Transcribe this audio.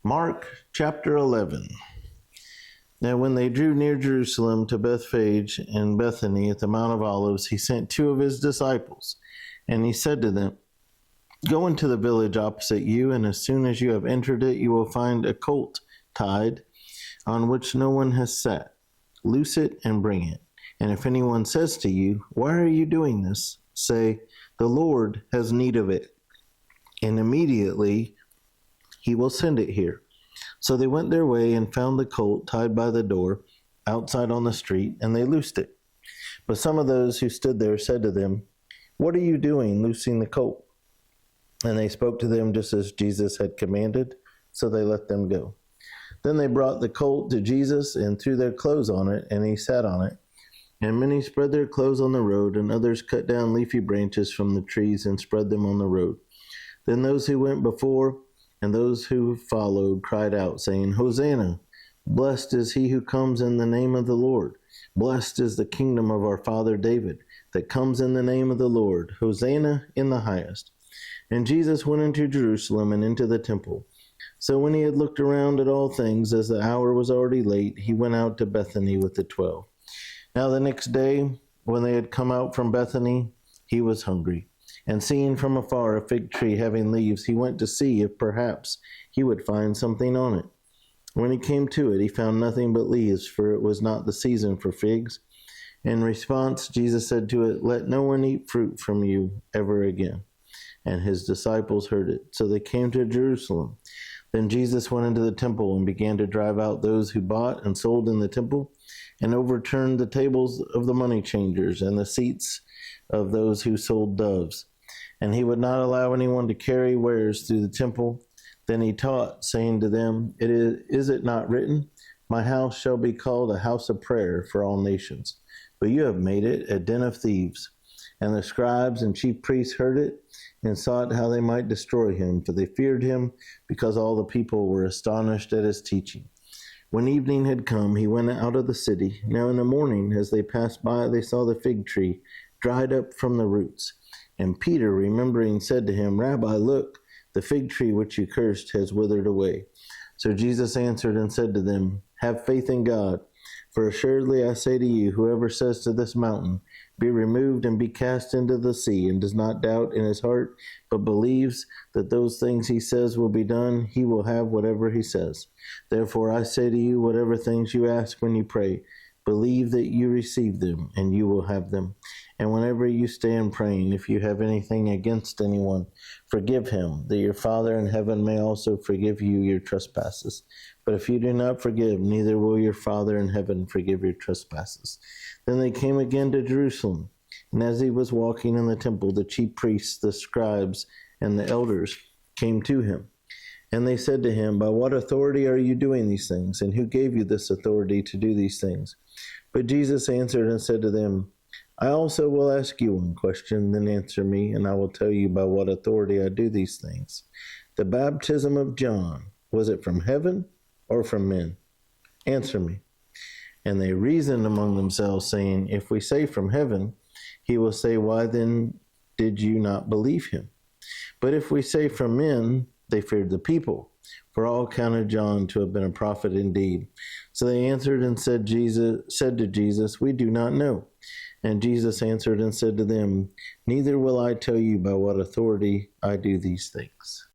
Mark chapter 11. Now when they drew near Jerusalem to Bethphage and Bethany at the Mount of Olives, he sent two of his disciples, and he said to them, "Go into the village opposite you, and as soon as you have entered it, you will find a colt tied, on which no one has sat. Loose it and bring it. And if anyone says to you, 'Why are you doing this?' say, 'The Lord has need of it.' And immediately he will send it here." So they went their way and found the colt tied by the door, outside on the street, and they loosed it. But some of those who stood there said to them, "What are you doing, loosing the colt?" And they spoke to them just as Jesus had commanded, so they let them go. Then they brought the colt to Jesus and threw their clothes on it, and he sat on it. And many spread their clothes on the road, and others cut down leafy branches from the trees and spread them on the road. Then those who went before and those who followed cried out, saying, "Hosanna! Blessed is he who comes in the name of the Lord. Blessed is the kingdom of our father David, that comes in the name of the Lord. Hosanna in the highest." And Jesus went into Jerusalem and into the temple. So when he had looked around at all things, as the hour was already late, he went out to Bethany with the 12. Now the next day, when they had come out from Bethany, he was hungry. And seeing from afar a fig tree having leaves, he went to see if perhaps he would find something on it. When he came to it, he found nothing but leaves, for it was not the season for figs. In response, Jesus said to it, "Let no one eat fruit from you ever again." And his disciples heard it. So they came to Jerusalem. Then Jesus went into the temple and began to drive out those who bought and sold in the temple, and overturned the tables of the money changers and the seats of those who sold doves. And he would not allow anyone to carry wares through the temple. Then he taught, saying to them, Is it not written, 'My house shall be called a house of prayer for all nations'? But you have made it a den of thieves." And the scribes and chief priests heard it, and sought how they might destroy him, for they feared him, because all the people were astonished at his teaching. When evening had come, he went out of the city. Now in the morning, as they passed by, they saw the fig tree dried up from the roots. And Peter, remembering, said to him, "Rabbi, look, the fig tree which you cursed has withered away." So Jesus answered and said to them, "Have faith in God. For assuredly I say to you, whoever says to this mountain, 'Be removed and be cast into the sea,' and does not doubt in his heart, but believes that those things he says will be done, he will have whatever he says. Therefore I say to you, whatever things you ask when you pray, believe that you receive them, and you will have them. And whenever you stand praying, if you have anything against anyone, forgive him, that your Father in heaven may also forgive you your trespasses. But if you do not forgive, neither will your Father in heaven forgive your trespasses." Then they came again to Jerusalem. And as he was walking in the temple, the chief priests, the scribes, and the elders came to him. And they said to him, "By what authority are you doing these things? And who gave you this authority to do these things?" But Jesus answered and said to them, "I also will ask you one question, then answer me, and I will tell you by what authority I do these things. The baptism of John, was it from heaven or from men? Answer me." And they reasoned among themselves, saying, "If we say from heaven, he will say, 'Why then did you not believe him?' But if we say from men," they feared the people, for all counted John to have been a prophet indeed. So they answered and said to Jesus, "We do not know." And Jesus answered and said to them, "Neither will I tell you by what authority I do these things."